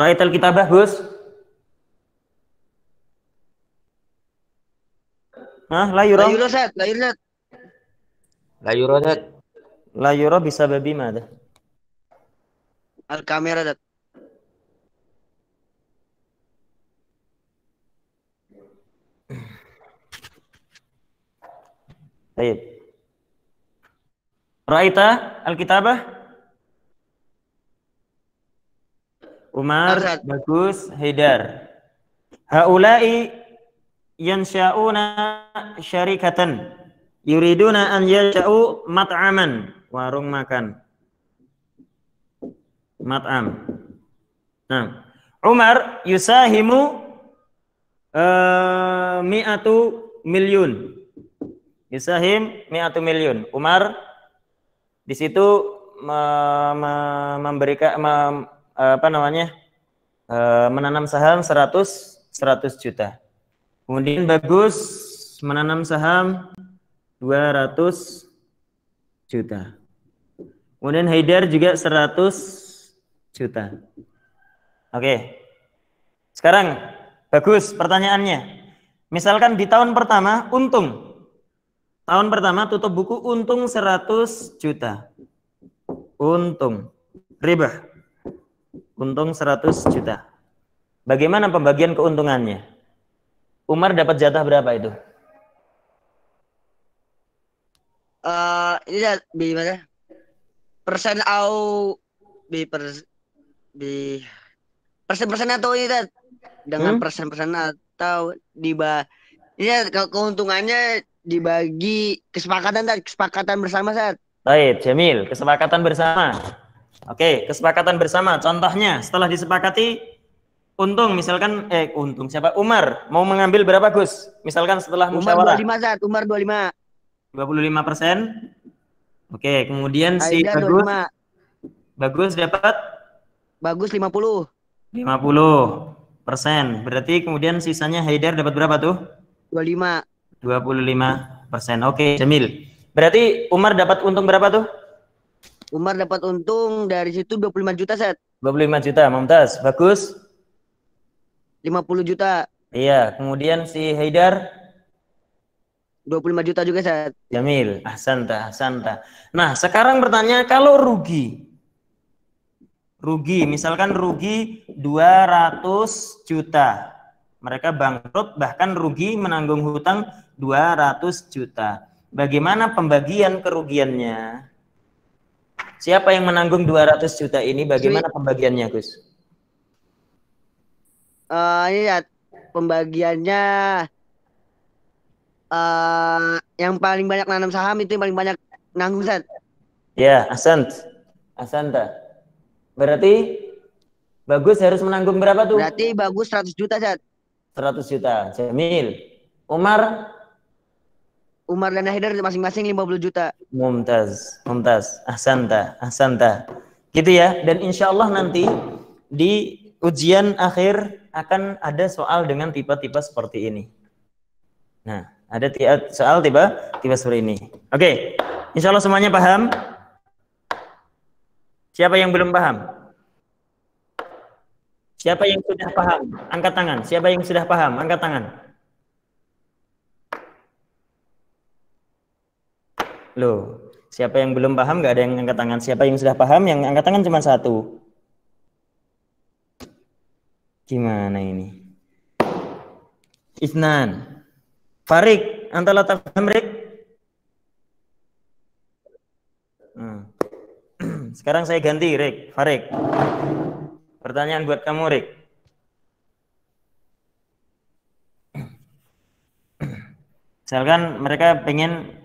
Ra'aital kitabah, Gus? Hah, la yura? La yura, Ustaz. La yura, Ustaz. La yura, Ustaz. La yura bisa babi mana? Al-kamera, Ustaz. Baik. Ra'aita al-kitabah? Umar, Ustaz. bagus, Haidar. Haula'i yansha'una syarikatan yuriduna an yansha'u mat'aman, warung makan. Mat'am. Nah, Umar yusahimu mi'atu milyun. Yusahim mi'atu milyun. Umar di situ memberikan menanam saham 100 juta. Kemudian Bagus menanam saham 200 juta. Kemudian Haidar juga 100 juta. Oke. Sekarang Bagus, pertanyaannya. Misalkan di tahun pertama untung. Tahun pertama tutup buku untung 100 juta. Untung. Riba. Untung 100 juta. Bagaimana pembagian keuntungannya? Umar dapat jatah berapa itu? Ini gimana? Persen au persen atau ini Ustaz? Dengan persen-persen atau ini keuntungannya dibagi kesepakatan bersama, Ustaz. Baik, Jamil, kesepakatan bersama. Oke, kesepakatan bersama. Contohnya setelah disepakati untung, misalkan untung siapa? Umar mau mengambil berapa, Gus? Misalkan setelah musyawarah. Umar 25, Ustaz. Umar 25. 25%. Oke, kemudian si Haidar Bagus 25. Bagus dapat Bagus 50. 50%. Berarti kemudian sisanya Haidar dapat berapa tuh? 25. 25%. Oke, Jamil. Berarti Umar dapat untung berapa tuh? Umar dapat untung dari situ 25 juta, Ustaz. 25 juta, Mumtaz. Bagus 50 juta. Iya, kemudian si Haidar 25 juta juga, Ustaz. Jamil, ahsanta, ahsanta. Nah, sekarang bertanya kalau rugi. Rugi, misalkan rugi 200 juta. Mereka bangkrut bahkan rugi menanggung hutang 200 juta. Bagaimana pembagian kerugiannya? Siapa yang menanggung 200 juta ini? Bagaimana pembagiannya, Gus? Ini ya, pembagiannya yang paling banyak nanam saham itu yang paling banyak nanggung, Ustaz. Ya, ahsanta. Berarti Bagus harus menanggung berapa tuh? Berarti Bagus 100 juta, Ustaz. 100 juta. Jamil. Umar dan Haidar masing-masing 50 juta. Mumtaz. Ahsanta. Gitu ya. Dan insya Allah nanti di ujian akhir akan ada soal dengan tipe-tipe seperti ini. Nah, ada soal tipe seperti ini. Oke. Insya Allah semuanya paham? Siapa yang belum paham? Siapa yang sudah paham? Angkat tangan. Siapa yang sudah paham? Angkat tangan. Loh, siapa yang belum paham nggak ada yang angkat tangan. Siapa yang sudah paham yang angkat tangan cuma satu. Gimana ini? Isnan. Farik, antara tafham Rik. Sekarang saya ganti Rik, Farik. Pertanyaan buat kamu Rik. Misalkan mereka pengen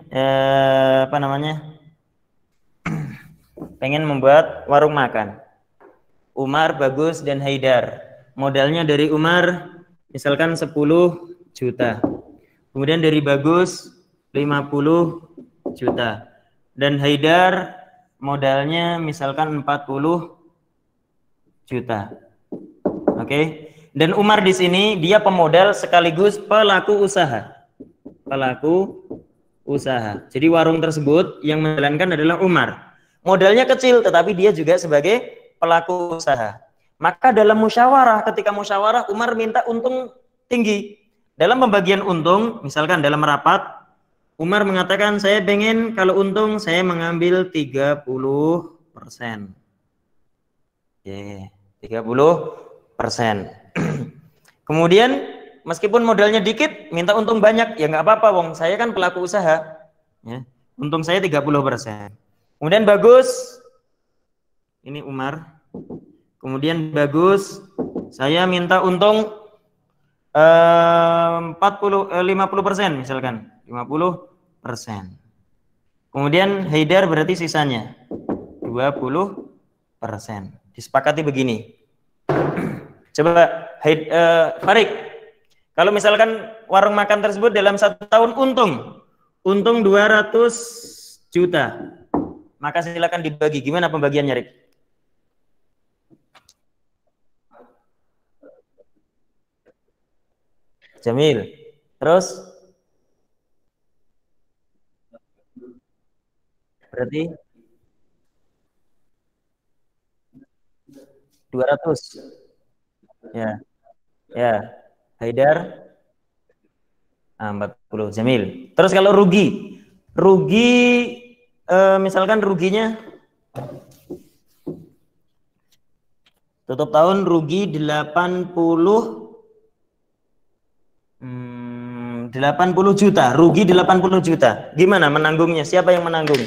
pengen membuat warung makan. Umar, Bagus, dan Haidar. Modalnya dari Umar misalkan 10 juta. Kemudian dari Bagus 50 juta. Dan Haidar modalnya misalkan 40 juta. Oke. Dan Umar di sini dia pemodal sekaligus pelaku usaha. Jadi warung tersebut yang menjalankan adalah Umar. Modalnya kecil tetapi dia juga sebagai pelaku usaha. Maka dalam musyawarah, ketika musyawarah Umar minta untung tinggi. Dalam pembagian untung, misalkan dalam rapat, Umar mengatakan saya pengen kalau untung saya mengambil 30%. Oke, 30%. Kemudian meskipun modalnya dikit, minta untung banyak, ya nggak apa-apa, wong saya kan pelaku usaha. Ya. Untung saya 30%. Kemudian bagus, ini Umar. Kemudian bagus, saya minta untung 50% misalkan, 50%. Kemudian Haidar berarti sisanya 20%. Disepakati begini. Coba Farid, kalau misalkan warung makan tersebut dalam 1 tahun untung 200 juta, maka silakan dibagi. Gimana pembagiannya, Rik? Jamil. Terus berarti 200. Ya. Ya. Haidar 40. Jamil. Terus kalau rugi misalkan ruginya tutup tahun rugi 80 juta, rugi 80 juta. Gimana menanggungnya? Siapa yang menanggung?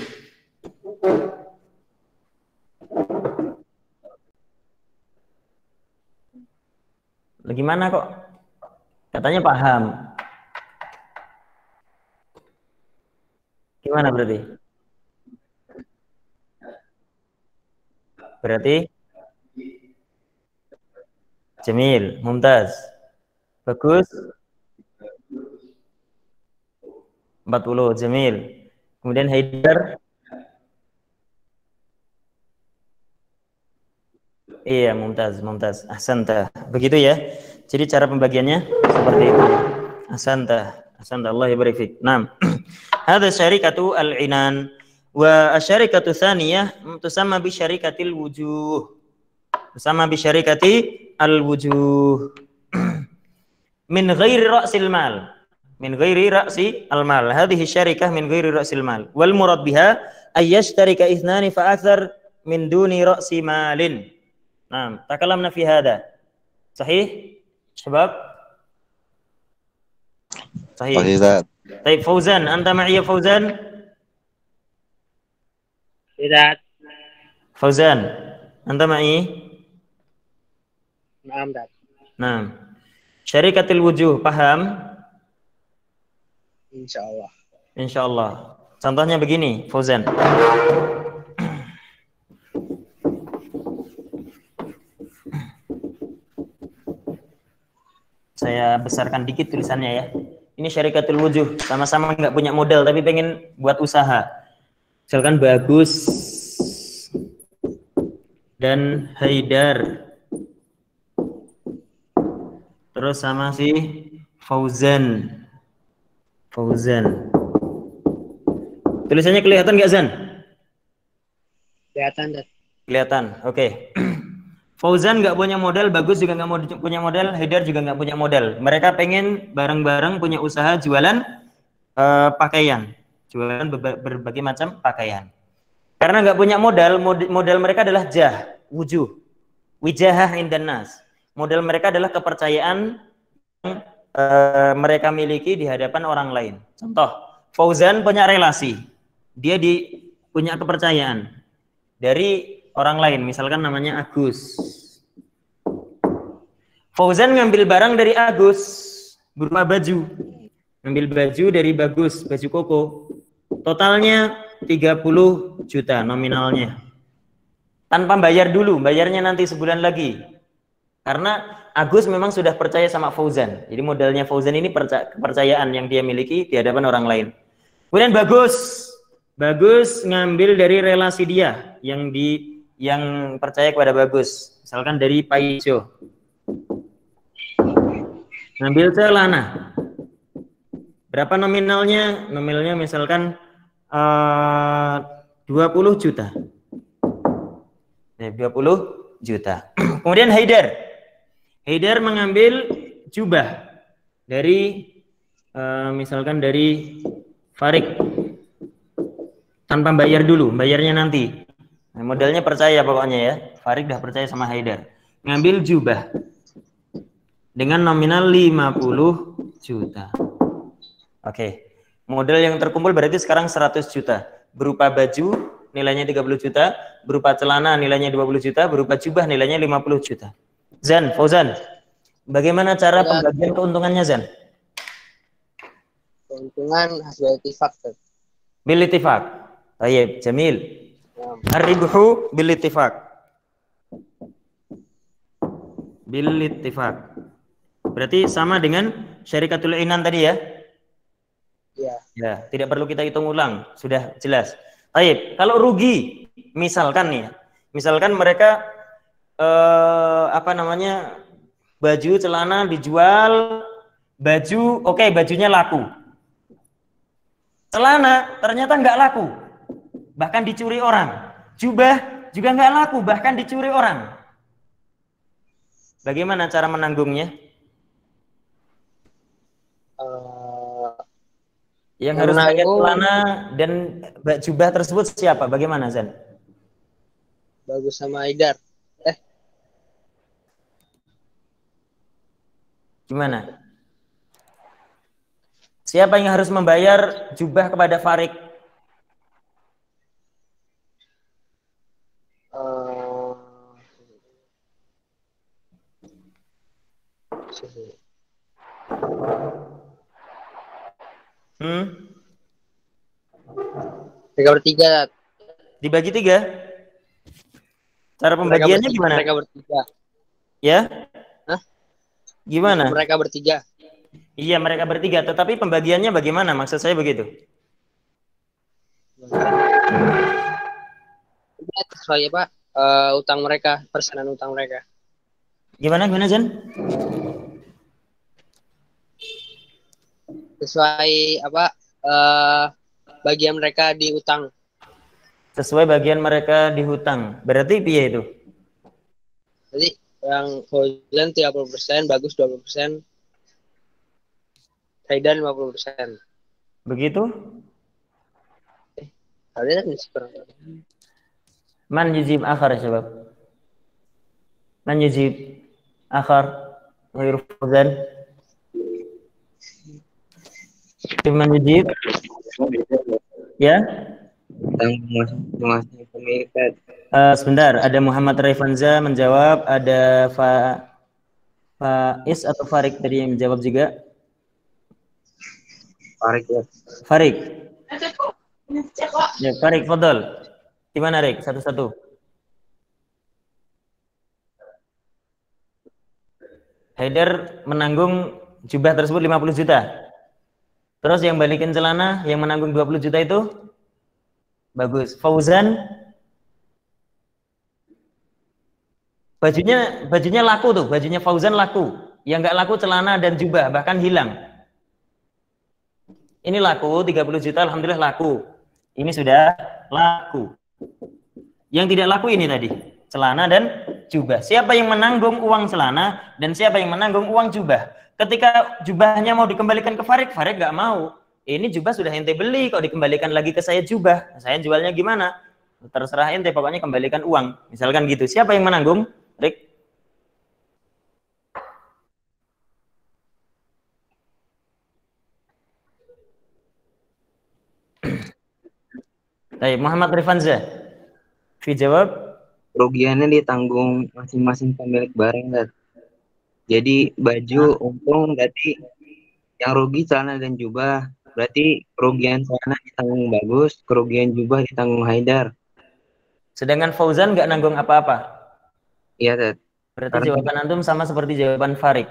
Gimana kok? Katanya paham. Gimana berarti? Berarti Jamil, Mumtaz. Bagus. 40, Jamil. Kemudian Haidar. Iya, Mumtaz. Ahsanta. Begitu ya. Jadi cara pembagiannya seperti itu. Ahsanta. Allah yabarik fik. Naam. Hadza syarikatu al-inan wa asyarikatu tsaniyah tusamma bi syarikatil wujuh. Tusamma bi syarikati al-wujuh. Min ghairi ra'sil mal. Min ghairi ra'si al-mal. Hadhihi syarikah min ghairi ra'sil mal. Wal murad biha ay yashtarika ithnani fa akthar min duni ra'si malin. Naam, takalamna fi hadha. Sahih? Syabab? Sahih. Baik, Fauzan, anta ma'iya Fauzan? Tidak. Fauzan, anta ma'i? Naam, Dad. Naam. Syarikatil wujuh, paham? Insyaallah. Insyaallah. Contohnya begini, Fauzan. Saya besarkan dikit tulisannya ya. Ini syarikatul wujuh, sama-sama nggak punya modal tapi pengen buat usaha. Misalkan Bagus dan Haidar. Terus sama si Fauzan. Tulisannya kelihatan nggak, Zan? Kelihatan, Dad. Kelihatan. Oke. Fauzan nggak punya modal, Bagus juga nggak punya modal, Haidar juga nggak punya modal. Mereka pengen bareng-bareng punya usaha jualan pakaian, jualan berbagai macam pakaian. Karena nggak punya modal mereka adalah wujuh, wijahah indan nas. Modal mereka adalah kepercayaan yang mereka miliki di hadapan orang lain. Contoh, Fauzan punya relasi, dia punya kepercayaan dari orang lain, misalkan namanya Agus. Fauzan ngambil barang dari Agus berupa baju. Ngambil baju dari Bagus, baju koko. Totalnya 30 juta nominalnya. Tanpa bayar dulu, bayarnya nanti sebulan lagi. Karena Agus memang sudah percaya sama Fauzan. Jadi modalnya Fauzan ini kepercayaan yang dia miliki di hadapan orang lain. Kemudian Bagus ngambil dari relasi dia yang percaya kepada Bagus, misalkan dari Paijo, ngambil celana. Berapa nominalnya? Nominalnya misalkan 20 juta. 20 juta. Kemudian Haidar. Haidar mengambil jubah dari misalkan dari Farik tanpa bayar dulu, bayarnya nanti. Nah, modalnya percaya pokoknya ya. Farik dah percaya sama Haidar. Ngambil jubah dengan nominal 50 juta. Oke. Modal yang terkumpul berarti sekarang 100 juta. Berupa baju nilainya 30 juta, berupa celana nilainya 20 juta, berupa jubah nilainya 50 juta. Zan, Fauzan, bagaimana cara pembagian keuntungannya, Zan? Keuntungan hasil ittifaq. Bil ittifaq. Baik, Jamil. Ar-ribhu bil ittifaq. Bil ittifaq. Berarti sama dengan syarikatul inan tadi ya? Ya. Ya, tidak perlu kita hitung ulang, sudah jelas. Baik, kalau rugi, misalkan nih, misalkan mereka baju celana dijual, baju oke, bajunya laku. Celana ternyata nggak laku, bahkan dicuri orang. Jubah juga nggak laku, bahkan dicuri orang. Bagaimana cara menanggungnya? Yang harus pakai celana dan jubah tersebut siapa? Bagaimana, Zan? Bagus sama Haidar. Gimana? Siapa yang harus membayar jubah kepada Farik? Mereka bertiga. Dibagi 3? Cara pembagiannya gimana? Mereka bertiga. Ya? Hah? Gimana? Mereka bertiga. Iya, mereka bertiga. Tetapi pembagiannya bagaimana? Maksud saya begitu. Sesuai apa? Utang mereka, persenan utang mereka. Gimana, Jan? Sesuai apa? Bagian mereka di utang. Sesuai bagian mereka di hutang. Berarti piye itu? Jadi yang Fauzan 30%, Bagus 20%, Haidar 50%. Begitu? Kalian kan sekarang. Man yujib akhar ya syabab? Man yujib akhar? Ghairu Fauzan? Man yujib? Ya? Masing-masing pemilik. Sebentar, ada Muhammad Raifanza menjawab, ada Faiz atau Farik tadi yang menjawab juga. Farik ya. Farik. Ya, Farik, fadol. Gimana, Rik? Satu-satu. Haidar menanggung jubah tersebut 50 juta. Terus yang balikin celana, yang menanggung 20 juta itu? Bagus. Fauzan? Bajunya laku tuh, bajunya Fauzan laku. Yang nggak laku celana dan jubah, bahkan hilang. Ini laku, 30 juta, alhamdulillah laku. Ini sudah laku. Yang tidak laku ini tadi, celana dan jubah. Siapa yang menanggung uang celana dan siapa yang menanggung uang jubah? Ketika jubahnya mau dikembalikan ke Farik, Farik nggak mau. Ini jubah sudah ente beli, kok dikembalikan lagi ke saya jubah. Saya jualnya gimana? Terserah ente, pokoknya kembalikan uang. Misalkan gitu. Siapa yang menanggung? Rik. Baik, Muhammad Rifanza. Fi jawab. Kerugiannya ditanggung masing-masing pemilik barang, Dad. Jadi baju untung berarti yang rugi celana dan jubah. Berarti kerugian celana ditanggung Bagus, kerugian jubah ditanggung Haidar. Sedangkan Fauzan nggak nanggung apa-apa. Iya, Dad. Berarti jawaban antum sama seperti jawaban Farik.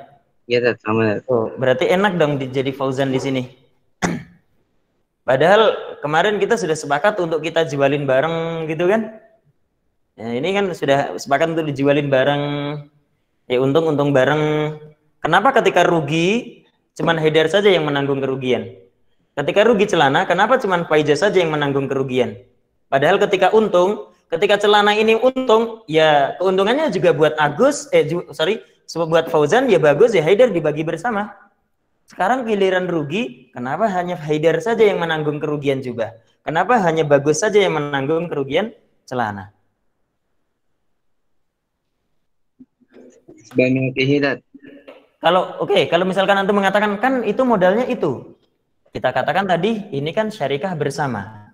Iya, Dad, sama, Dad. Oh, berarti enak dong jadi Fauzan di sini. Padahal kemarin kita sudah sepakat untuk kita jualin bareng gitu kan? Ya, ini kan sudah sepakat untuk dijualin bareng. Ya untung bareng. Kenapa ketika rugi cuman Haidar saja yang menanggung kerugian? Ketika rugi celana, kenapa cuman Faiza saja yang menanggung kerugian? Padahal ketika untung Ketika celana ini untung, ya keuntungannya juga buat Agus, buat Fauzan ya bagus ya Haidar dibagi bersama. Sekarang giliran rugi, kenapa hanya Haidar saja yang menanggung kerugian jubah? Kenapa hanya Bagus saja yang menanggung kerugian celana? Kalau misalkan antum mengatakan kan itu modalnya itu. Kita katakan tadi ini kan syarikah bersama.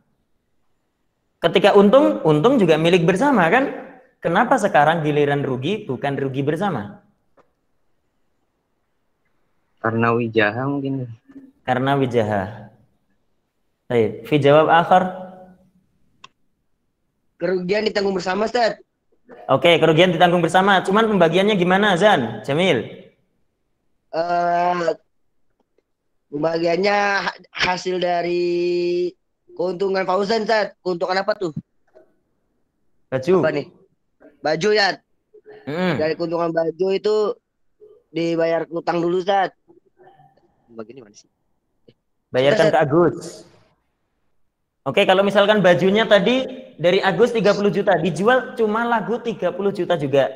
Ketika untung juga milik bersama kan? Kenapa sekarang giliran rugi bukan rugi bersama? Karena wijaha mungkin. Karena wijaha. Baik, fi jawab akhar. Kerugian ditanggung bersama, Ustaz. Oke, kerugian ditanggung bersama. Cuman pembagiannya gimana, Zan? Jamil? Pembagiannya hasil dari keuntungan Fauzan, Ustaz. Keuntungan apa tuh? Baju. Apa nih? Baju ya. Dari keuntungan baju itu dibayar utang dulu, Ustaz. Bagian mana sih? Bayarkan ke Agus. Oke, kalau misalkan bajunya tadi dari Agus 30 juta, dijual cuma lagu 30 juta juga.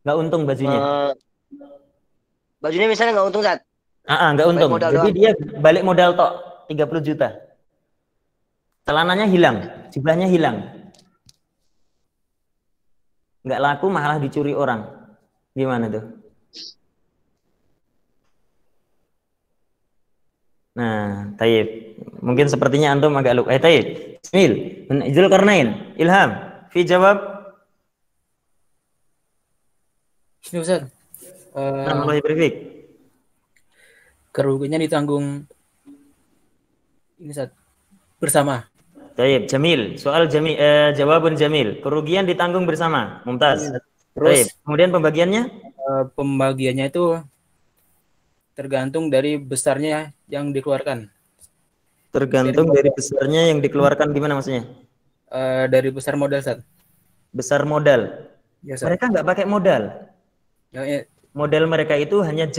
Nggak untung bajunya. Bajunya misalnya nggak untung, Ustaz? Nggak untung. Jadi dia balik modal tok 30 juta. Celananya hilang, jubahnya hilang. Nggak laku malah dicuri orang. Gimana tuh? Nah, taib. Mungkin sepertinya antum agak lupa. Taib. Bismil. Zulkarnain. Ilham. Fi jawab. Ini Ustaz. Namanya berfik. Kerugiannya ditanggung ini Ustaz. Bersama. Taib. Jamil. Soal Jamil. Jawabun Jamil. Kerugian ditanggung bersama. Mumtaz. Terus. Taib. Kemudian pembagiannya? Pembagiannya itu tergantung dari besarnya yang dikeluarkan. Tergantung dari besarnya yang dikeluarkan gimana maksudnya? Dari besar modal, Ustaz. Besar modal. Ya, Ustaz. Mereka nggak pakai modal. Ya. Modal mereka itu hanya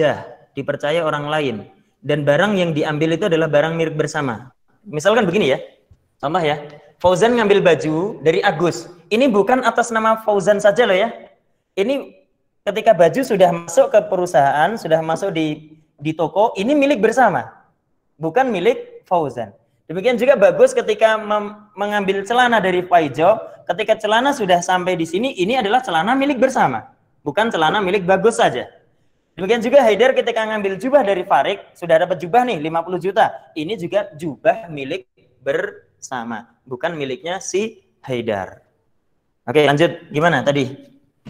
dipercaya orang lain. Dan barang yang diambil itu adalah barang milik bersama. Misalkan begini ya, contoh ya, Fauzan ngambil baju dari Agus. Ini bukan atas nama Fauzan saja loh ya. Ini ketika baju sudah masuk ke perusahaan, sudah masuk di toko, ini milik bersama, bukan milik Fauzan. Demikian juga Bagus ketika mengambil celana dari Faijo, ketika celana sudah sampai di sini, ini adalah celana milik bersama, bukan celana milik Bagus saja. Demikian juga Haidar ketika ngambil jubah dari Farik, sudah dapat jubah nih 50 juta, ini juga jubah milik bersama, bukan miliknya si Haidar. Oke, lanjut gimana tadi?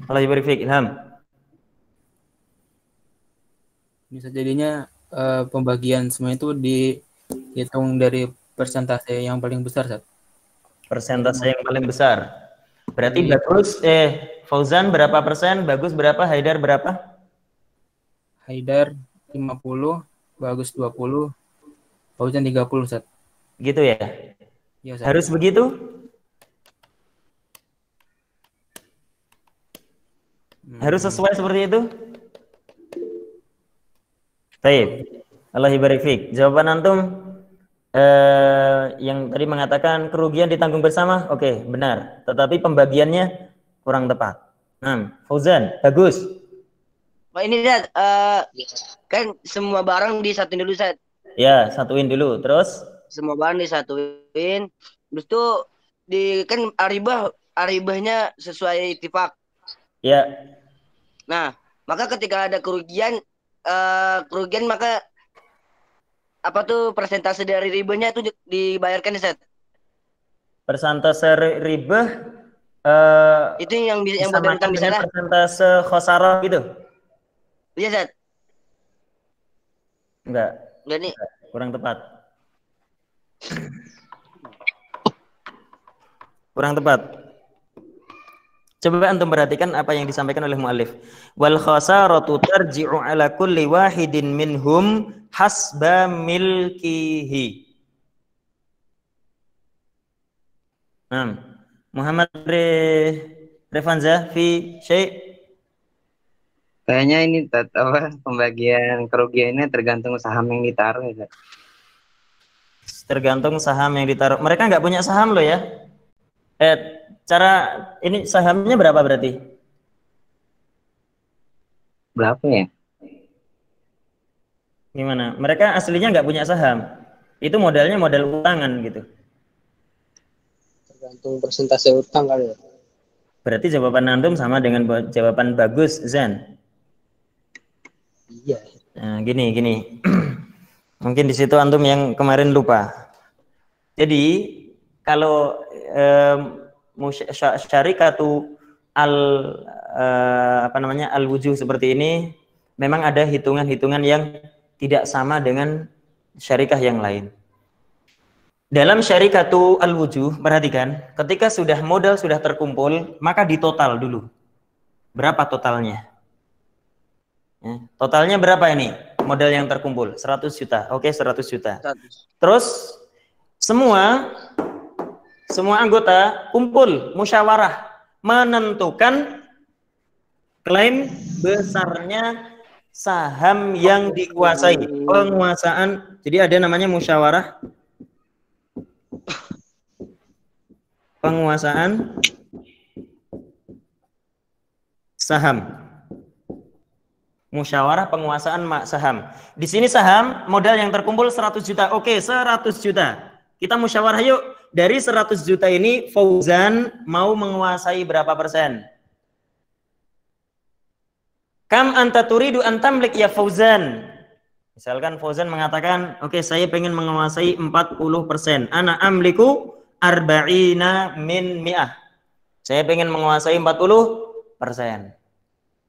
Allah berfik, Ilham. Bisa jadinya pembagian semua itu dihitung dari persentase yang paling besar, Ustaz. Persentase yang paling besar. Berarti Bagus Fauzan berapa persen, Bagus berapa, Haidar berapa? Haidar 50, Bagus 20, Fauzan 30, Ustaz. Gitu ya? Ya, Ustaz. Harus begitu? Harus sesuai seperti itu? Baik, Allah barik fiik. Jawaban antum yang tadi mengatakan kerugian ditanggung bersama, oke, benar. Tetapi pembagiannya kurang tepat. Fauzan, Bagus. Pak ini Zat, kan semua barang disatuin dulu Zat. Ya, satuin dulu. Terus? Semua barang disatuin. Terus tuh kan aribahnya sesuai ittifaq. Ya. Nah, maka ketika ada kerugian maka apa tuh persentase dari ribanya itu dibayarkan Zat? Persentase riba itu yang berdasarkan di sana. Persentase khosarah gitu. Iya Zat. Enggak nih. Kurang tepat. Kurang tepat. Coba antum perhatikan apa yang disampaikan oleh muallif. Wal khasaratu tarji'u ala kulli wahidin minhum hasba milkihi. Muhammad Revanza fi syai'. Kayaknya ini pembagian kerugiannya tergantung saham yang ditaruh ya. Tergantung saham yang ditaruh. Mereka nggak punya saham loh ya. Cara ini sahamnya berapa berarti? Berapa ya? Gimana? Mereka aslinya nggak punya saham. Itu modalnya modal utangan gitu. Tergantung persentase utang kali ya. Berarti jawaban antum sama dengan jawaban bagus, Zan. Iya. Nah, gini. Mungkin di situ antum yang kemarin lupa. Jadi kalau syarikatu al-wujuh seperti ini memang ada hitungan-hitungan yang tidak sama dengan syarikah yang lain. Dalam syarikatu al-wujuh, perhatikan, ketika sudah modal sudah terkumpul, maka ditotal dulu. Berapa totalnya? Ya, totalnya berapa ini? Modal yang terkumpul 100 juta. Oke, 100 juta. Terus semua anggota kumpul musyawarah menentukan klaim besarnya saham yang dikuasai. Penguasaan. Jadi ada namanya musyawarah penguasaan saham. Musyawarah penguasaan saham. Di sini saham modal yang terkumpul 100 juta. Oke, 100 juta. Kita musyawarah yuk. Dari 100 juta ini Fauzan mau menguasai berapa persen? Kam anta turidu an tamlik ya Fauzan? Misalkan Fauzan mengatakan, oke, saya pengen menguasai 40%. Ana amliku arba'ina min mi'ah. Saya pengen menguasai 40%.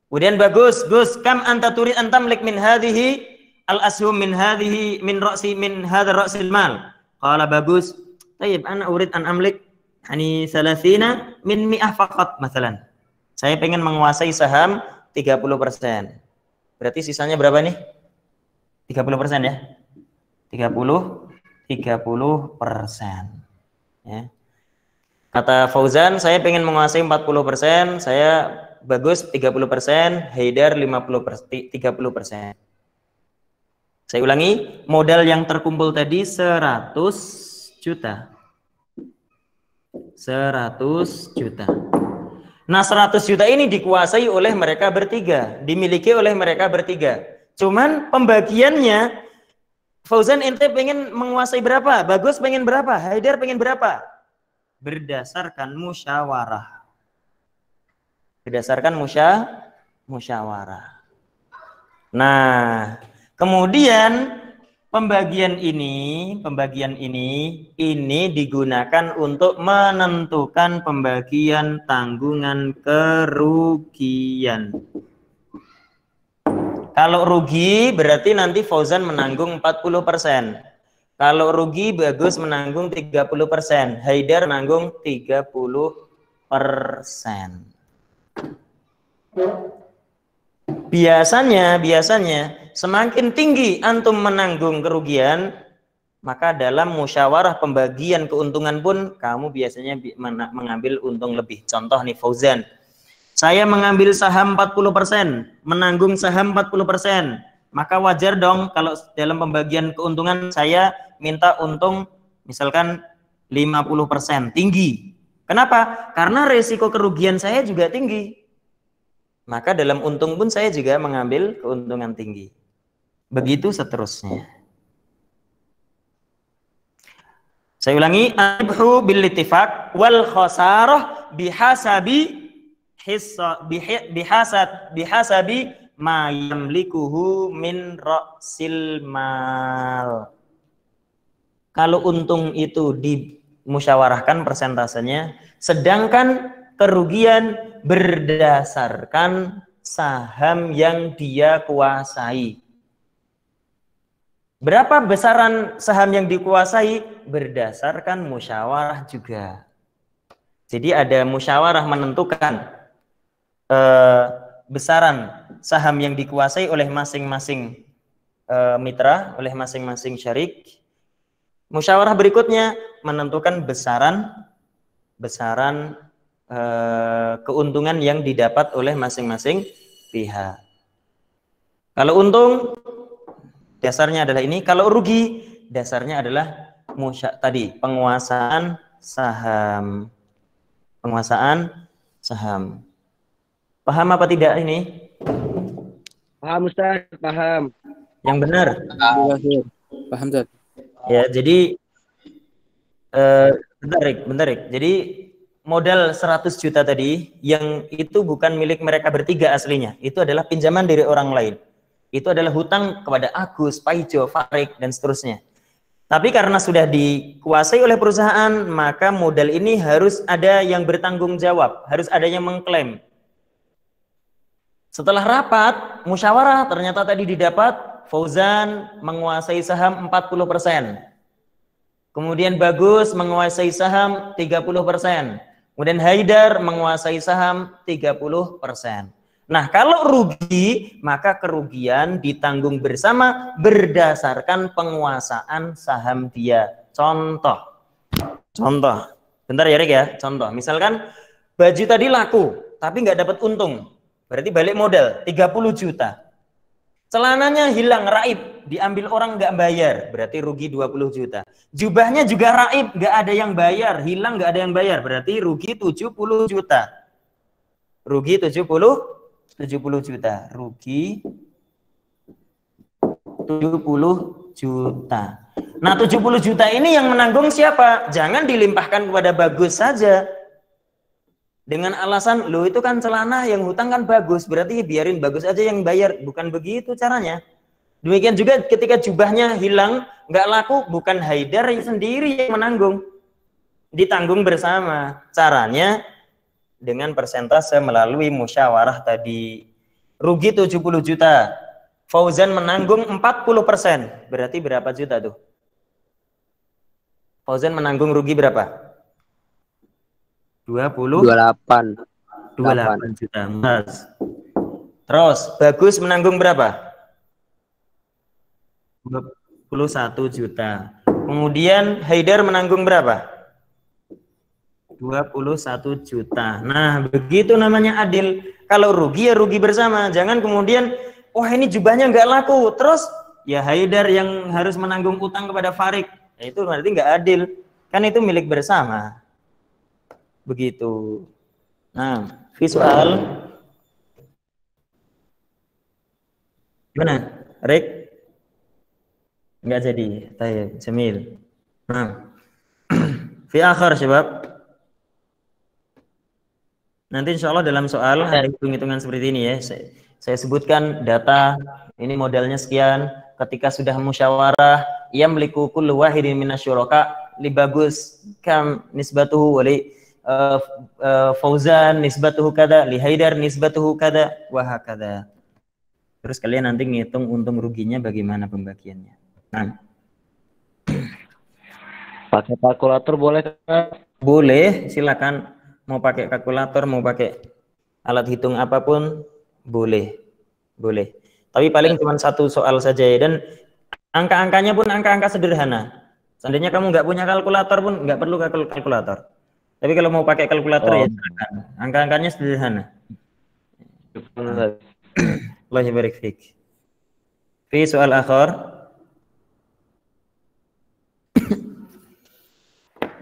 Kemudian bagus, Gus, kam anta turid an tamlik min hadhihi al-ashum min hadhihi min ra'si min hadha ra'sil mal. Qala bagus. Tayyib, ana urid an amlik yani 30 min mi'ah faqat masalan. Saya pengen menguasai saham 30%. Berarti sisanya berapa nih? 30% ya. 30%. Ya. Kata Fauzan, saya pengen menguasai 40%, saya bagus 30%, Haidar 30%. Saya ulangi, modal yang terkumpul tadi 100 juta. 100 juta. Nah, 100 juta ini dikuasai oleh mereka bertiga, dimiliki oleh mereka bertiga. Cuman pembagiannya Fauzan ente pengen menguasai berapa? Bagus pengen berapa? Haidar pengen berapa? Berdasarkan musyawarah. Berdasarkan musyawarah. Nah, kemudian pembagian ini digunakan untuk menentukan pembagian tanggungan kerugian. Kalau rugi berarti nanti Fauzan menanggung 40%. Kalau rugi Bagus menanggung 30%. Haidar menanggung 30%. Biasanya semakin tinggi antum menanggung kerugian, maka dalam musyawarah pembagian keuntungan pun kamu biasanya mengambil untung lebih. Contoh nih Fauzan, saya mengambil saham 40%, menanggung saham 40%. Maka wajar dong kalau dalam pembagian keuntungan saya minta untung misalkan 50%, tinggi. Kenapa? Karena resiko kerugian saya juga tinggi. Maka dalam untung pun saya juga mengambil keuntungan tinggi. Begitu seterusnya. Saya ulangi, al-ribhu bil ittifaq wal khasarah bihasabi ma yamlikuhu min ra'sil mal. Kalau untung itu dimusyawarahkan persentasenya, sedangkan kerugian berdasarkan saham yang dia kuasai. Berapa besaran saham yang dikuasai? Berdasarkan musyawarah juga. Jadi ada musyawarah menentukan besaran saham yang dikuasai oleh masing-masing mitra, oleh masing-masing syarik. Musyawarah berikutnya menentukan besaran keuntungan yang didapat oleh masing-masing pihak. Kalau untung dasarnya adalah ini, kalau rugi dasarnya adalah tadi penguasaan saham. Penguasaan saham. Paham apa tidak ini? Paham Ustaz, paham. Yang benar. Paham, Zat? Ya, jadi bentar, Rik. Jadi modal 100 juta tadi yang itu bukan milik mereka bertiga aslinya. Itu adalah pinjaman dari orang lain. Itu adalah hutang kepada Agus, Paijo, Farik, dan seterusnya. Tapi karena sudah dikuasai oleh perusahaan, maka modal ini harus ada yang bertanggung jawab, harus ada yang mengklaim. Setelah rapat, musyawarah, ternyata tadi didapat Fauzan menguasai saham 40%. Kemudian Bagus menguasai saham 30%. Kemudian Haidar menguasai saham 30%. Nah, kalau rugi, maka kerugian ditanggung bersama berdasarkan penguasaan saham dia. Contoh. Bentar ya, Rik ya. Contoh, misalkan baju tadi laku, tapi nggak dapat untung. Berarti balik modal 30 juta. Celananya hilang, raib, diambil orang nggak bayar, berarti rugi 20 juta. Jubahnya juga raib, nggak ada yang bayar, hilang nggak ada yang bayar, berarti rugi 70 juta. Rugi 70 juta. Rugi 70 juta. Nah, 70 juta ini yang menanggung siapa? Jangan dilimpahkan kepada Bagus saja. Dengan alasan, lo itu kan celana yang hutang kan Bagus, berarti biarin Bagus aja yang bayar. Bukan begitu caranya. Demikian juga ketika jubahnya hilang, nggak laku, bukan Haidar sendiri yang menanggung. Ditanggung bersama. Caranya dengan persentase melalui musyawarah tadi. Rugi 70 juta. Fauzan menanggung 40%. Berarti berapa juta tuh? Fauzan menanggung rugi berapa? 28 juta. Mas. Terus Bagus menanggung berapa? 21 juta. Kemudian Haidar menanggung berapa? 21 juta. Nah, begitu namanya adil. Kalau rugi ya rugi bersama. Jangan kemudian, wah ini jubahnya nggak laku. Terus ya Haidar yang harus menanggung utang kepada Farik. Ya, itu berarti nggak adil. Kan itu milik bersama. Begitu. Nah, visual. Gimana? Rick? Nggak jadi. Tayyib, Jamil. Nah. Fi akhir sebab nanti insya Allah dalam soal ada hitung-hitungan seperti ini ya. Saya sebutkan data, ini modalnya sekian. Ketika sudah musyawarah, ia meliku kullu wahidin minasyuraka li Bagus kam nisbatuhu wali Fauzan nisbatuhu kada, li Haidar nisbatuhu kada, wah kada. Terus kalian nanti ngitung untung ruginya bagaimana pembagiannya. Nah, pakai kalkulator boleh kan? Boleh, silakan. Mau pakai kalkulator, mau pakai alat hitung apapun, boleh. Boleh. Tapi paling cuma satu soal saja ya. Dan angka-angkanya pun angka-angka sederhana. Seandainya kamu nggak punya kalkulator pun nggak perlu kalkulator. Tapi kalau mau pakai kalkulator ya silakan. Angka-angkanya sederhana. Allah yabarik fik. Fi soal akhir.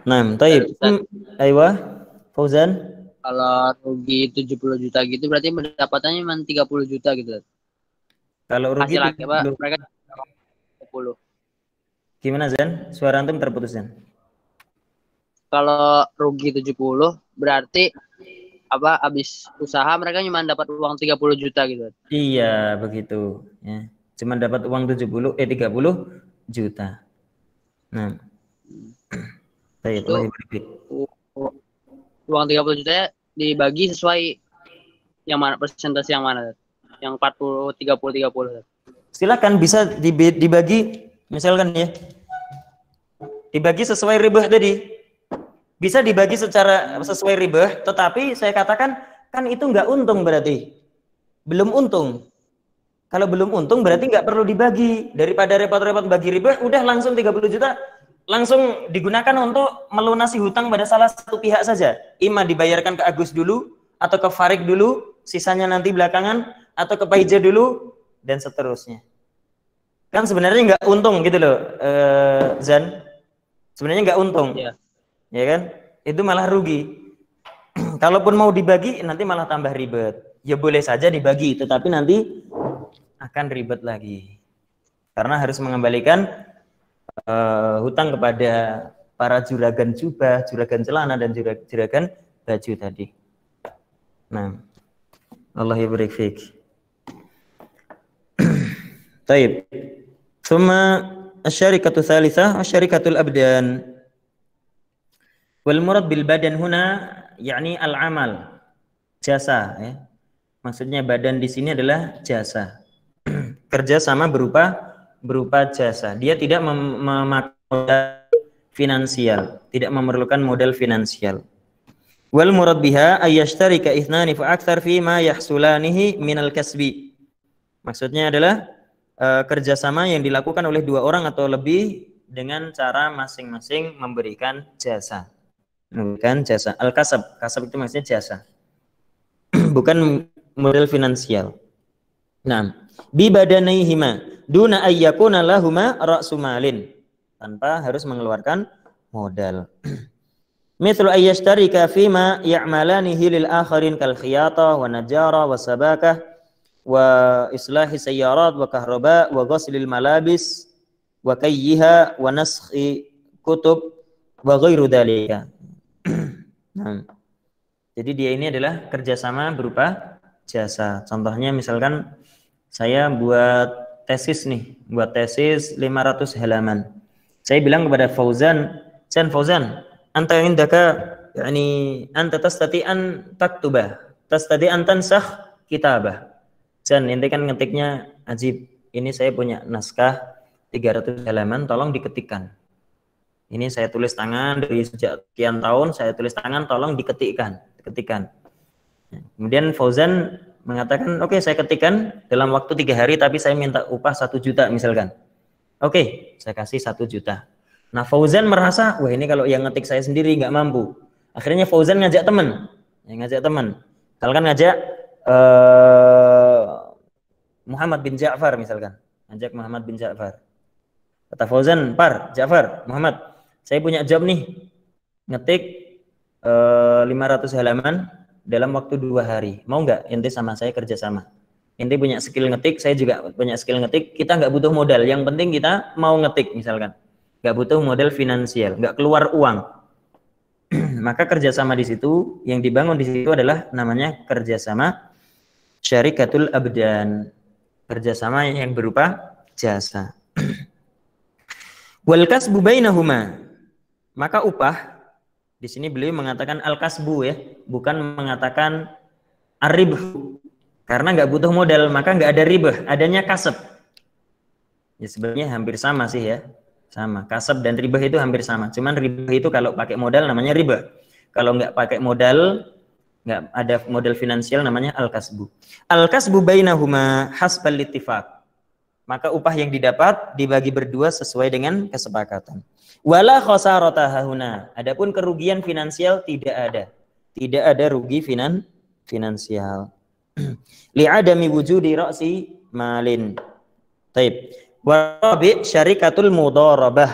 Nah, taib. Aywa, Fauzan. Kalau rugi 70 juta gitu berarti pendapatannya cuma 30 juta gitu. Kalau rugi hasil Pak, mereka 30. Gimana Zan? Suara antum terputus Zan. Kalau rugi 70 berarti apa habis usaha mereka cuma dapat uang 30 juta gitu. Iya, begitu ya. Cuma dapat uang 30 juta. Nah. Baik, uang 30 juta dibagi sesuai yang mana, persentase yang mana? Yang 40 30 30. Silakan bisa dibagi misalkan ya. Dibagi sesuai ribah tadi. Bisa dibagi secara sesuai ribah, tetapi saya katakan kan itu nggak untung berarti. Belum untung. Kalau belum untung berarti nggak perlu dibagi. Daripada repot-repot bagi ribah, udah langsung 30 juta langsung digunakan untuk melunasi hutang pada salah satu pihak saja. Ima dibayarkan ke Agus dulu, atau ke Farik dulu, sisanya nanti belakangan, atau ke Paija dulu, dan seterusnya. Kan sebenarnya nggak untung gitu loh, Zan. Sebenarnya nggak untung. Iya. Ya kan? Itu malah rugi. Kalaupun mau dibagi nanti malah tambah ribet. Ya boleh saja dibagi, tetapi nanti akan ribet lagi. Karena harus mengembalikan hutang kepada para juragan jubah, juragan celana dan juragan baju tadi. Nah, Allah yabarik fik. Taib. Thumma asy-syarikatu tsalitsah asyarikatul abdan. Wal murad bil badan huna yakni al-amal. Jasa ya. Maksudnya badan di sini adalah jasa. Kerja sama berupa jasa. Dia tidak memakai modal finansial, tidak memerlukan modal finansial. Wal murad biha ayyashtarika ithnani fa aktsar fi ma yahsulanihi minal kasbi. Maksudnya adalah kerjasama yang dilakukan oleh dua orang atau lebih dengan cara masing-masing memberikan jasa. Memberikan jasa. Al-kasab, kasab itu maksudnya jasa. Bukan modal finansial. Nah, bi badanaihima duna ayyakuna lahuma ra'su malin. Tanpa harus mengeluarkan modal. Mithlu ayyashtarika fima ya'malanihi lil akharin kal khiyata wa najara wa sabakah wa islahi sayyarat wa kahraba wa ghaslil malabis wa kayyiha wa naskhi kutub wa ghairu dhalika. Nah, jadi dia ini adalah kerjasama berupa jasa. Contohnya misalkan saya buat tesis nih, buat tesis 500 halaman. Saya bilang kepada Fauzan, Fauzan, anta indaka yani anta tastati an taktubah, tastati an tansakh kitabah. Ente kan ngetiknya ajib. Ini saya punya naskah 300 halaman, tolong diketikkan. Ini saya tulis tangan dari sejak sekian tahun, saya tulis tangan, tolong diketikkan. Kemudian Fauzan mengatakan, oke, saya ketikkan dalam waktu 3 hari, tapi saya minta upah 1 juta misalkan. Oke, saya kasih 1 juta. Nah, Fauzan merasa, wah ini kalau yang ngetik saya sendiri nggak mampu. Akhirnya Fauzan ngajak teman. Misalkan ngajak Muhammad bin Ja'far misalkan. Ngajak Muhammad bin Ja'far. Kata Fauzan, Ja'far, Muhammad, saya punya job nih. Ngetik 500 halaman dalam waktu 2 hari. Mau nggak ente sama saya kerjasama? Ente punya skill ngetik, saya juga punya skill ngetik. Kita nggak butuh modal. Yang penting kita mau ngetik misalkan. Nggak butuh modal finansial, nggak keluar uang. Maka kerjasama di situ, yang dibangun di situ adalah namanya kerjasama syarikatul abdan. Kerjasama yang berupa jasa. Wal kasbu bainahuma. Maka upah di sini beliau mengatakan al-kasbu ya, bukan mengatakan ar-ribh. Karena nggak butuh modal, maka nggak ada ribah, adanya kasab. Ya sebenarnya hampir sama sih ya. Sama, kasab dan ribah itu hampir sama. Cuman ribah itu kalau pakai modal namanya ribah. Kalau nggak pakai modal, nggak ada modal finansial namanya al-kasbu. Al-kasbu bainahuma hasbal ittifaq. Maka upah yang didapat dibagi berdua sesuai dengan kesepakatan. Wala khasarata hahuna. Adapun kerugian finansial tidak ada. Tidak ada rugi finansial. Li'adami wujudi ra'si malin. Taib. Warabi syarikatul mudharabah.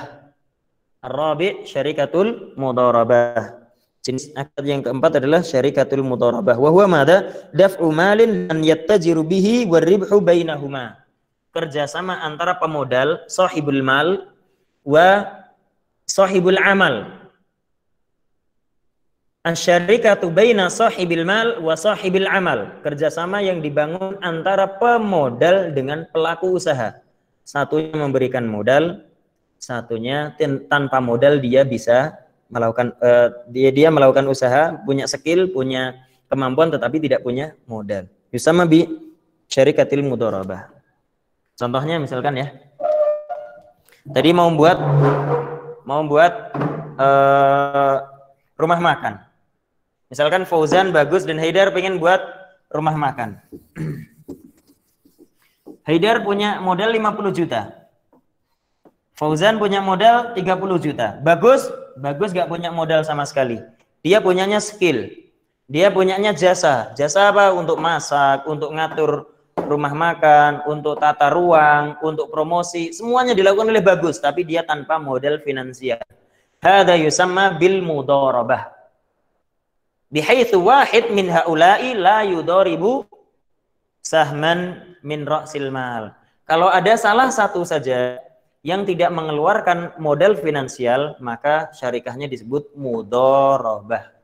Arabi syarikatul mudharabah. Jenis akad yang keempat adalah syarikatul mudharabah. Wa huwa madza? Daf'u malin an yattajiru bihi waribhu bainahuma. Kerjasama antara pemodal sahibul mal wa sahibul amal. Asyarikatu baina sahibil mal wa sahibil amal. Kerjasama yang dibangun antara pemodal dengan pelaku usaha. Satunya memberikan modal, satunya tanpa modal dia bisa melakukan dia melakukan usaha, punya skill, punya kemampuan tetapi tidak punya modal. Yusama bi syarikatil mudharabah. Contohnya misalkan ya. Tadi mau buat rumah makan. Misalkan Fauzan, Bagus dan Haidar pengen buat rumah makan. Haidar punya modal 50 juta. Fauzan punya modal 30 juta. Bagus gak punya modal sama sekali. Dia punyanya skill. Dia punyanya jasa. Jasa apa? Untuk masak, untuk ngatur rumah makan, untuk tata ruang, untuk promosi. Semuanya dilakukan oleh Bagus, tapi dia tanpa modal finansial. Hada yusamma bil mudharabah. Bihaitsu wahid min haula'i la yudharibu sahman min ra'sil mal. Kalau ada salah satu saja yang tidak mengeluarkan modal finansial, maka syarikahnya disebut mudharabah.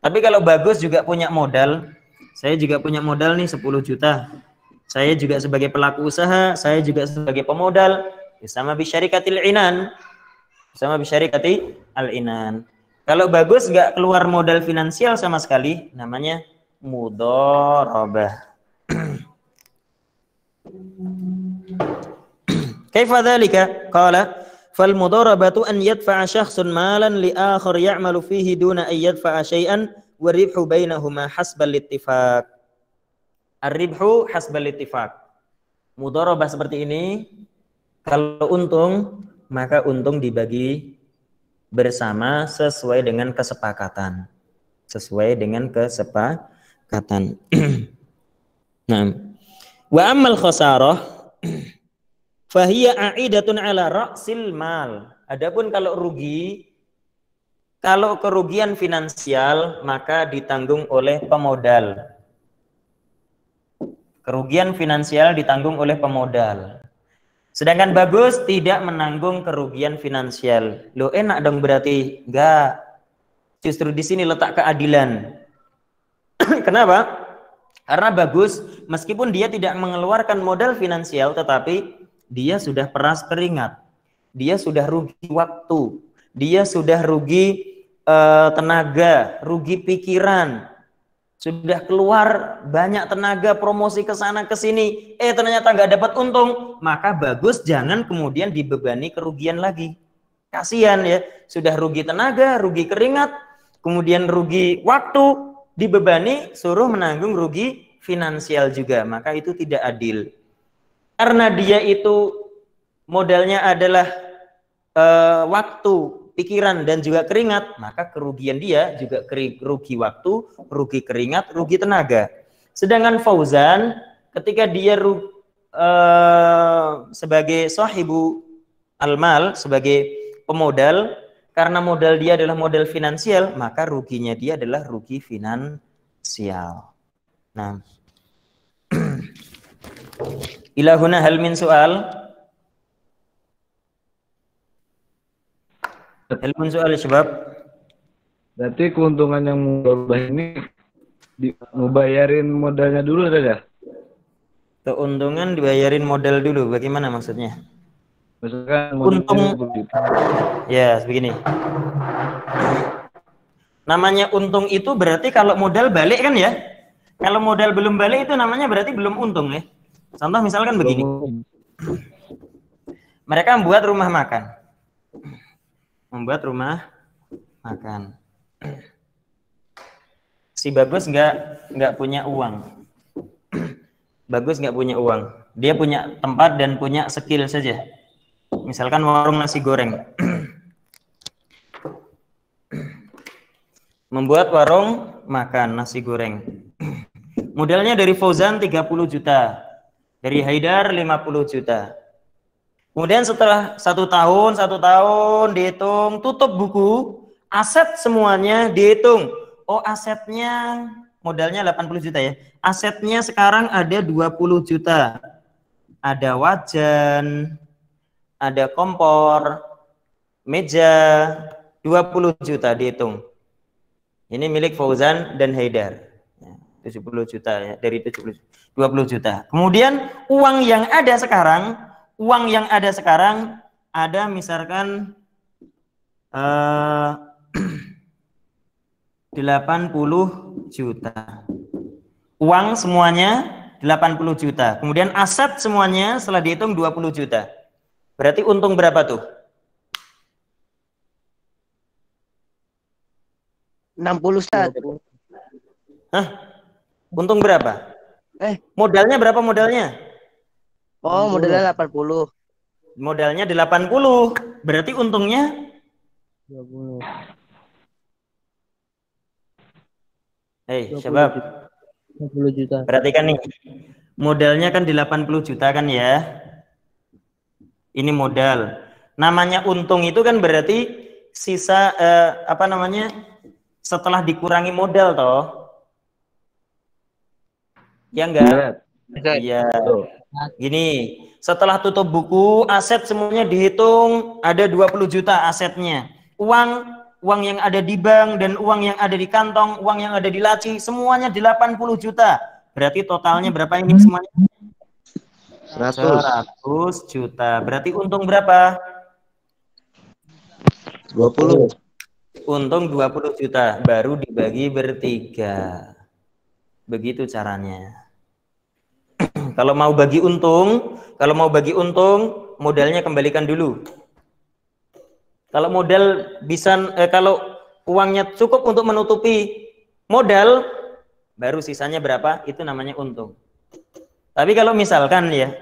Tapi kalau bagus juga punya modal, saya juga punya modal nih 10 juta. Saya juga sebagai pelaku usaha, saya juga sebagai pemodal, sama bisyarikatil inan. Sama bisyarikati al-inan. Kalau bagus nggak keluar modal finansial sama sekali, namanya mudharabah. Kaifa dzalika? Qala fal mudharabatu an yadfa'a syakhsun malan li akhar ya'malu fihi duna an yadfa'a syai'an wa ribhu bainahuma hasbal ittifaq. Ar-ribhu hasbal ittifaq. Mudharabah seperti ini, kalau untung maka untung dibagi bersama sesuai dengan kesepakatan. Sesuai dengan kesepakatan. Nah, wa ammal khasarah fahiya a'idatun ala ra'sil mal. Adapun kalau rugi, kalau kerugian finansial maka ditanggung oleh pemodal. Kerugian finansial ditanggung oleh pemodal. Sedangkan bagus tidak menanggung kerugian finansial. Loh enak dong berarti? Enggak. Justru di sini letak keadilan. Kenapa? Karena bagus meskipun dia tidak mengeluarkan modal finansial tetapi dia sudah peras keringat. Dia sudah rugi waktu. Dia sudah rugi tenaga, rugi pikiran. Sudah keluar banyak tenaga promosi ke sana ke sini, ternyata nggak dapat untung, maka bagus jangan kemudian dibebani kerugian lagi. Kasihan ya, sudah rugi tenaga, rugi keringat, kemudian rugi waktu, dibebani suruh menanggung rugi finansial juga, maka itu tidak adil. Karena dia itu modalnya adalah waktu, pikiran dan juga keringat, maka kerugian dia juga rugi waktu, rugi keringat, rugi tenaga. Sedangkan Fauzan ketika dia sebagai sahibu al-mal, sebagai pemodal, karena modal dia adalah modal finansial, maka ruginya dia adalah rugi finansial. Nah, ilahuna hal min soal. Ilmu soal sebab berarti keuntungan yang mudharabah ini dibayarin modalnya dulu ada ya? Keuntungan dibayarin modal dulu, bagaimana maksudnya? Misalkan untung ya begini. Namanya untung itu berarti kalau modal balik kan ya? Kalau modal belum balik itu namanya berarti belum untung ya. Contoh misalkan begini. Mereka membuat rumah makan. Membuat rumah makan. Si Bagus nggak punya uang. Bagus nggak punya uang. Dia punya tempat dan punya skill saja. Misalkan warung nasi goreng. Membuat warung makan nasi goreng. Modalnya dari Fauzan 30 juta. Dari Haidar 50 juta. Kemudian setelah satu tahun dihitung, tutup buku, aset semuanya dihitung. Oh asetnya, modalnya 80 juta ya. Asetnya sekarang ada 20 juta. Ada wajan, ada kompor, meja, 20 juta dihitung. Ini milik Fauzan dan Haidar. 70 juta ya, dari 20 juta. Kemudian uang yang ada sekarang ada misalkan 80 juta. Uang semuanya 80 juta. Kemudian aset semuanya setelah dihitung 20 juta. Berarti untung berapa tuh? 60 Ustaz. Hah? Untung berapa? Modalnya berapa modalnya? Oh, modalnya 80. Modalnya 80. Berarti untungnya 20. Syabab. 20 juta. Perhatikan nih. Modalnya kan 80 juta kan ya. Ini modal. Namanya untung itu kan berarti sisa apa namanya? Setelah dikurangi modal toh. Ya enggak? Iya. Gini, setelah tutup buku, aset semuanya dihitung, ada 20 juta asetnya. Uang yang ada di bank dan uang yang ada di kantong, uang yang ada di laci, semuanya 80 juta. Berarti totalnya berapa ini semuanya? 100 juta. Berarti untung berapa? 20. Untung 20 juta. Baru dibagi bertiga. Begitu caranya. Kalau mau bagi untung, modalnya kembalikan dulu. Kalau modal bisa, kalau uangnya cukup untuk menutupi modal, baru sisanya berapa? Itu namanya untung. Tapi kalau misalkan ya,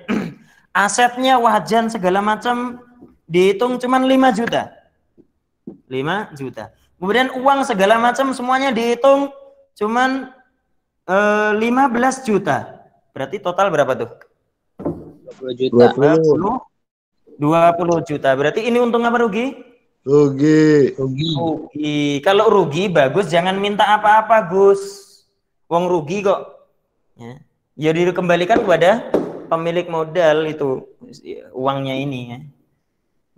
asetnya wajan segala macam dihitung cuma 5 juta. 5 juta. Kemudian uang segala macam semuanya dihitung cuma 15 juta. Berarti total berapa tuh? 20 juta. 20 juta. Berarti ini untung apa rugi? Rugi. Kalau rugi bagus, jangan minta apa-apa, Gus. Wong rugi kok. Ya dikembalikan kepada pemilik modal itu uangnya ini ya.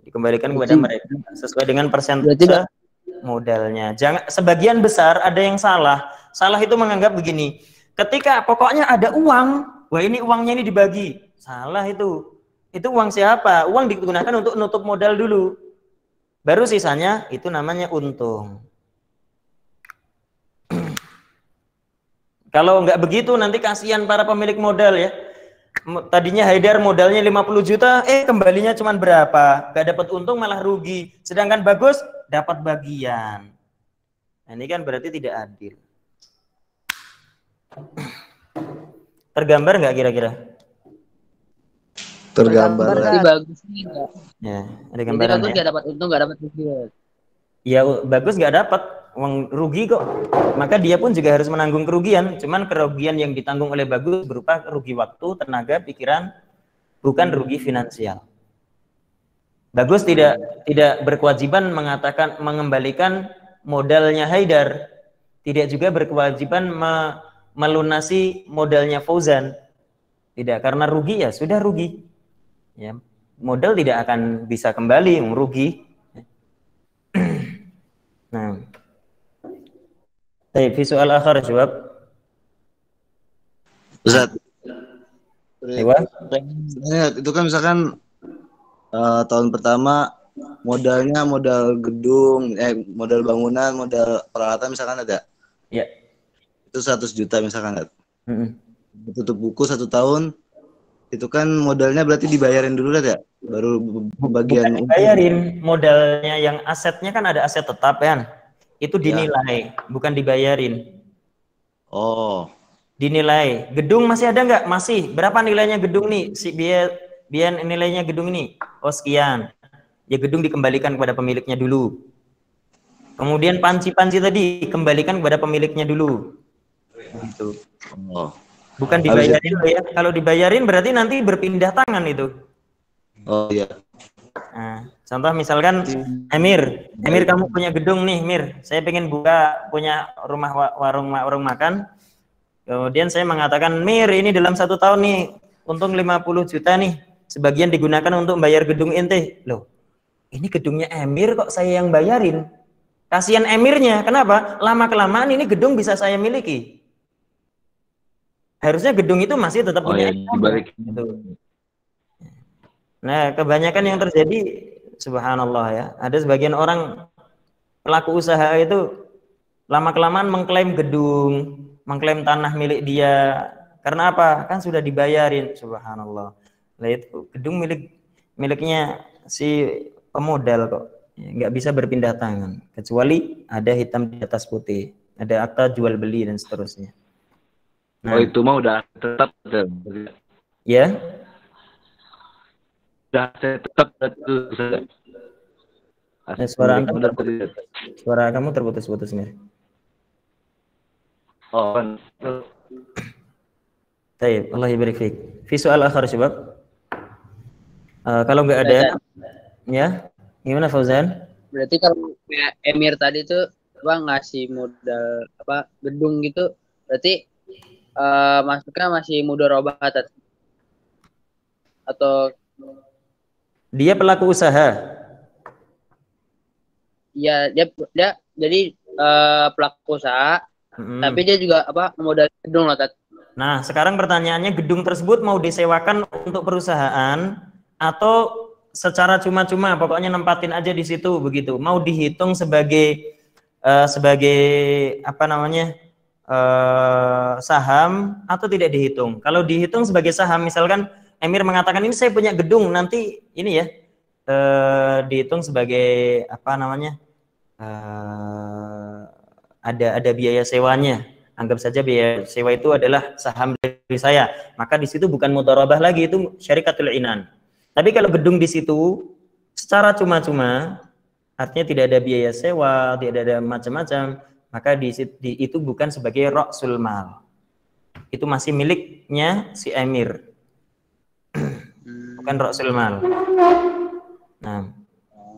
Dikembalikan kepada mereka sesuai dengan persentase modalnya. Jangan, sebagian besar ada yang salah. Salah itu menganggap begini. Ketika pokoknya ada uang, wah ini uangnya ini dibagi. Salah itu. Itu uang siapa? Uang digunakan untuk nutup modal dulu. Baru sisanya itu namanya untung. Kalau nggak begitu nanti kasihan para pemilik modal ya. Tadinya Haidar modalnya 50 juta, kembalinya cuma berapa? Nggak dapat untung malah rugi. Sedangkan Bagus dapat bagian. Nah, ini kan berarti tidak adil. Tergambar nggak kira-kira? Tergambar. Berarti bagus nih. Ya, ada gambaran. Bagus nggak dapat untung, nggak dapat rugi. Ya Bagus nggak dapat uang rugi kok. Maka dia pun juga harus menanggung kerugian. Cuman kerugian yang ditanggung oleh Bagus berupa rugi waktu, tenaga, pikiran, bukan rugi finansial. Bagus tidak berkewajiban mengembalikan modalnya Haidar. Tidak juga berkewajiban melunasi modalnya Fauzan. Tidak, karena rugi ya sudah rugi. Ya, modal tidak akan bisa kembali, rugi. Nah, fi soal akhir jawab. Ustaz. Iya. Itu kan misalkan tahun pertama modalnya modal gedung, modal bangunan, modal peralatan misalkan ada. Ya. Itu 100 juta misalkan. Tutup buku 1 tahun. Itu kan modalnya berarti dibayarin dulu ya? Baru bagian dibayarin modalnya, yang asetnya kan ada aset tetap kan? Itu dinilai, bukan dibayarin. Oh. Dinilai. Gedung masih ada nggak? Masih. Berapa nilainya gedung nih? Biar nilainya gedung ini. Oh sekian. Ya gedung dikembalikan kepada pemiliknya dulu. Kemudian panci-panci tadi kembalikan kepada pemiliknya dulu. Gitu. Oh. Bukan dibayarin ya. Kalau dibayarin berarti nanti berpindah tangan itu. Oh iya. Nah, contoh misalkan Emir kamu punya gedung nih, Mir. Saya pengen punya warung makan. Kemudian saya mengatakan, Mir, ini dalam 1 tahun nih untung 50 juta nih. Sebagian digunakan untuk bayar gedung ente. Loh, ini gedungnya Emir kok saya yang bayarin. Kasihan Emirnya. Kenapa? Lama-kelamaan ini gedung bisa saya miliki. Harusnya gedung itu masih tetap punya gitu. Nah, kebanyakan yang terjadi, subhanallah ya, ada sebagian orang pelaku usaha itu lama-kelamaan mengklaim gedung, mengklaim tanah milik dia. Karena apa? Kan sudah dibayarin, subhanallah. Nah, itu gedung miliknya si pemodal kok. Nggak bisa berpindah tangan, kecuali ada hitam di atas putih, ada akta jual beli dan seterusnya. Nah, itu mah udah tetap. Ya. Udah tetap. Suara kamu terputus-putus nih. Oh. Baik, Allah yabarik fiik. Fi soal akhir sebab kalau nggak ada ya, gimana Fauzan? Berarti kalau kayak Emir tadi tuh Bang ngasih modal apa gedung gitu, berarti masuknya masih mudharabah atau Dia pelaku usaha. ya dia jadi pelaku usaha, tapi dia juga apa modal gedung loh Tat. Nah, sekarang pertanyaannya, gedung tersebut mau disewakan untuk perusahaan atau secara cuma-cuma, pokoknya nempatin aja di situ begitu. Mau dihitung sebagai apa namanya? Saham atau tidak dihitung. Kalau dihitung sebagai saham, misalkan Emir mengatakan ini saya punya gedung, nanti ini ya dihitung sebagai apa namanya? Ada biaya sewanya. Anggap saja biaya sewa itu adalah saham dari saya. Maka di situ bukan mudharabah lagi, itu syarikatul inan. Tapi kalau gedung di situ secara cuma-cuma, artinya tidak ada biaya sewa, tidak ada macam-macam, maka itu bukan sebagai ra'sul mal. Itu masih miliknya si Emir. Bukan ra'sul mal. Nah,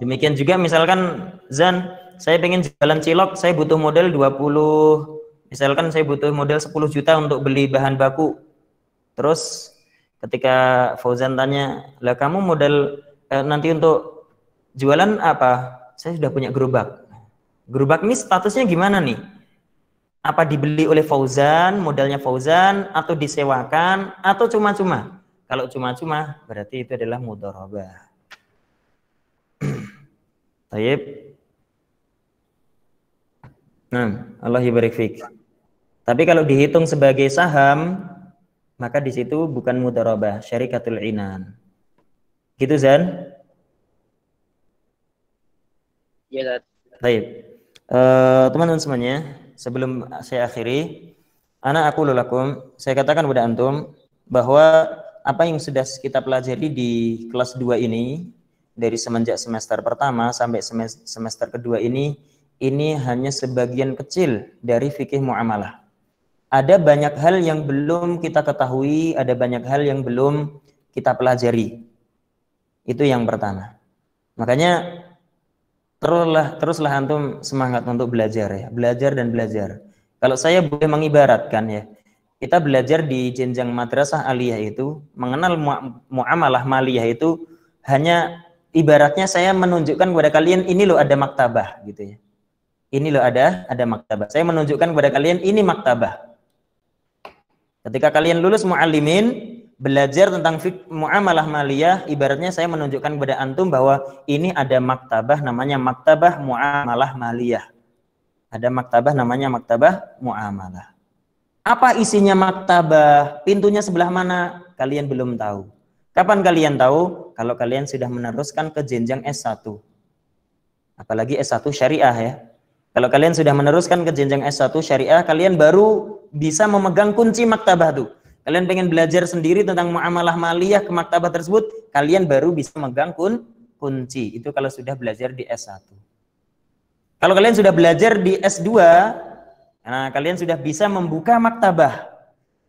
demikian juga misalkan Zan, saya pengen jualan cilok, saya butuh modal 20, misalkan saya butuh modal 10 juta untuk beli bahan baku. Terus ketika Fauzan tanya, lah kamu modal nanti untuk jualan apa? Saya sudah punya gerobak. Gerobak ini statusnya gimana nih? Apa dibeli oleh Fauzan, modalnya Fauzan, atau disewakan, atau cuma-cuma? Kalau cuma-cuma, berarti itu adalah mudharabah. Tayyib. Nah, Allah yabarik fik. Tapi kalau dihitung sebagai saham, maka di situ bukan mudharabah, syarikatul inan. Gitu Zan? Iya, Baik. Teman-teman semuanya, sebelum saya akhiri, aku lulakum, saya katakan kepada antum bahwa apa yang sudah kita pelajari di kelas 2 ini, dari semenjak semester pertama sampai semester kedua ini hanya sebagian kecil dari fikih muamalah. Ada banyak hal yang belum kita ketahui, ada banyak hal yang belum kita pelajari. Itu yang pertama. Makanya teruslah antum semangat untuk belajar ya, belajar dan belajar. Kalau saya boleh mengibaratkan ya, kita belajar di jenjang madrasah aliyah itu, mengenal muamalah maliyah itu hanya ibaratnya saya menunjukkan kepada kalian ini loh ada maktabah gitu ya. Ini loh ada maktabah. Saya menunjukkan kepada kalian ini maktabah. Ketika kalian lulus muallimin, belajar tentang muamalah maliyah, ibaratnya saya menunjukkan kepada antum bahwa ini ada maktabah namanya maktabah muamalah maliyah. Ada maktabah namanya maktabah muamalah. Apa isinya maktabah? Pintunya sebelah mana? Kalian belum tahu. Kapan kalian tahu? Kalau kalian sudah meneruskan ke jenjang S1. Apalagi S1 syariah ya. Kalau kalian sudah meneruskan ke jenjang S1 syariah, kalian baru bisa memegang kunci maktabah tuh. Kalian pengen belajar sendiri tentang muamalah maliyah ke maktabah tersebut, kalian baru bisa megang kunci. Itu kalau sudah belajar di S1. Kalau kalian sudah belajar di S2, nah kalian sudah bisa membuka maktabah.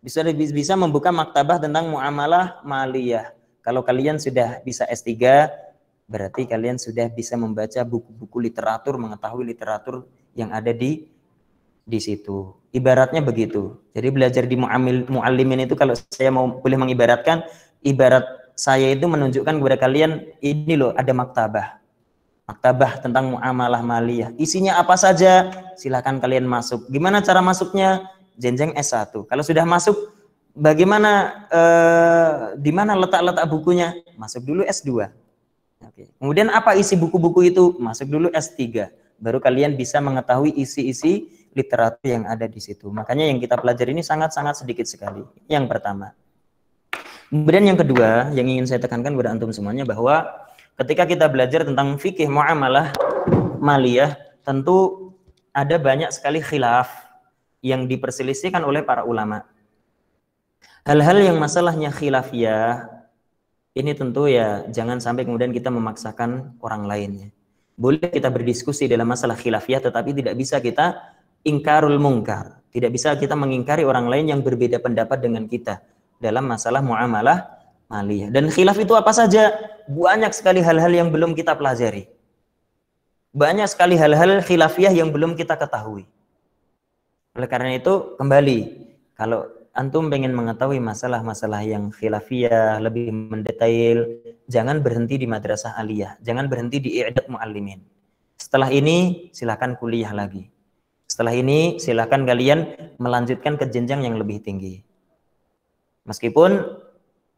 Bisa membuka maktabah tentang muamalah maliyah. Kalau kalian sudah bisa S3, berarti kalian sudah bisa membaca buku-buku literatur, mengetahui literatur yang ada di situ. Ibaratnya begitu. Jadi belajar di muallimin itu kalau saya boleh mengibaratkan, ibarat saya itu menunjukkan kepada kalian ini loh ada maktabah. Maktabah tentang muamalah maliyah. Isinya apa saja? Silakan kalian masuk. Gimana cara masuknya? Jenjang S1. Kalau sudah masuk, bagaimana di mana letak-letak bukunya? Masuk dulu S2. Oke. Kemudian apa isi buku-buku itu? Masuk dulu S3. Baru kalian bisa mengetahui isi-isi literatur yang ada di situ. Makanya yang kita pelajari ini sangat-sangat sedikit sekali. Yang pertama. Kemudian yang kedua, yang ingin saya tekankan kepada antum semuanya bahwa ketika kita belajar tentang fikih muamalah maliyah, tentu ada banyak sekali khilaf yang diperselisihkan oleh para ulama. Hal-hal yang masalahnya khilafiyah, ini tentu ya jangan sampai kemudian kita memaksakan orang lainnya. Boleh kita berdiskusi dalam masalah khilafiyah, tetapi tidak bisa kita ingkarul mungkar. Tidak bisa kita mengingkari orang lain yang berbeda pendapat dengan kita dalam masalah muamalah maliyah. Dan khilaf itu apa saja? Banyak sekali hal-hal yang belum kita pelajari. Banyak sekali hal-hal khilafiyah yang belum kita ketahui. Oleh karena itu, kembali, kalau antum pengen mengetahui masalah-masalah yang khilafiyah, lebih mendetail, jangan berhenti di madrasah aliyah, jangan berhenti di i'dad muallimin. Setelah ini, silakan kuliah lagi. Setelah ini, silakan kalian melanjutkan ke jenjang yang lebih tinggi. Meskipun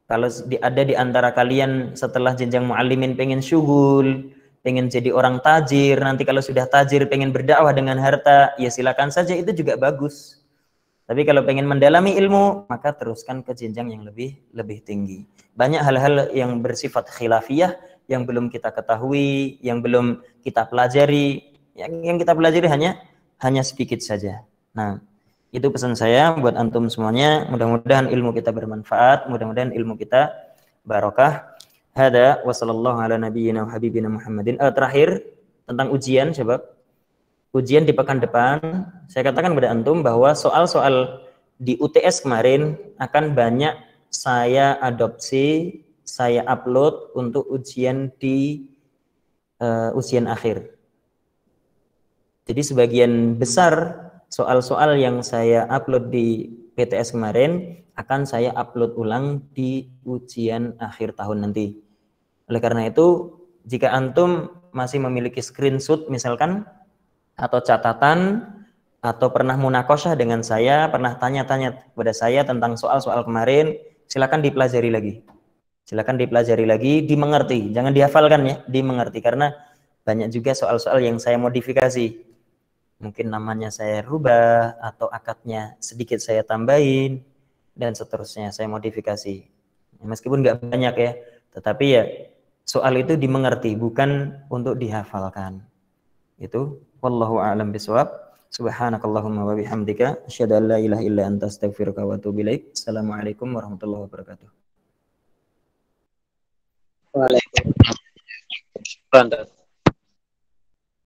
kalau ada di antara kalian setelah jenjang muallimin pengen syughul, pengen jadi orang tajir, nanti kalau sudah tajir pengen berdakwah dengan harta, ya silakan saja, itu juga bagus. Tapi kalau pengen mendalami ilmu, maka teruskan ke jenjang yang lebih tinggi. Banyak hal-hal yang bersifat khilafiyah yang belum kita ketahui, yang belum kita pelajari, yang kita pelajari hanya sedikit saja. Nah, itu pesan saya buat antum semuanya. Mudah-mudahan ilmu kita bermanfaat, mudah-mudahan ilmu kita barokah. Hada wa sallallahu ala nabiyyina wa habibina Muhammadin. Terakhir tentang ujian, coba. Ujian di pekan depan, saya katakan kepada antum bahwa soal-soal di UTS kemarin akan banyak saya adopsi, saya upload untuk ujian di ujian akhir. Jadi sebagian besar soal-soal yang saya upload di PTS kemarin akan saya upload ulang di ujian akhir tahun nanti. Oleh karena itu, jika antum masih memiliki screenshot misalkan, atau catatan, atau pernah munakosyah dengan saya, pernah tanya-tanya kepada saya tentang soal-soal kemarin, silakan dipelajari lagi. Silakan dipelajari lagi, dimengerti. Jangan dihafalkan ya, dimengerti. Karena banyak juga soal-soal yang saya modifikasi. Mungkin namanya saya rubah, atau akadnya sedikit saya tambahin, dan seterusnya saya modifikasi. Meskipun nggak banyak ya, tetapi ya soal itu dimengerti, bukan untuk dihafalkan. Itu wallahu a'lam bishawab. Subhanakallahumma wa bihamdika asyhadu an la ilaha illa anta astaghfiruka wa atubu ilaik. Assalamualaikum warahmatullahi wabarakatuh. Waalaikumsalam.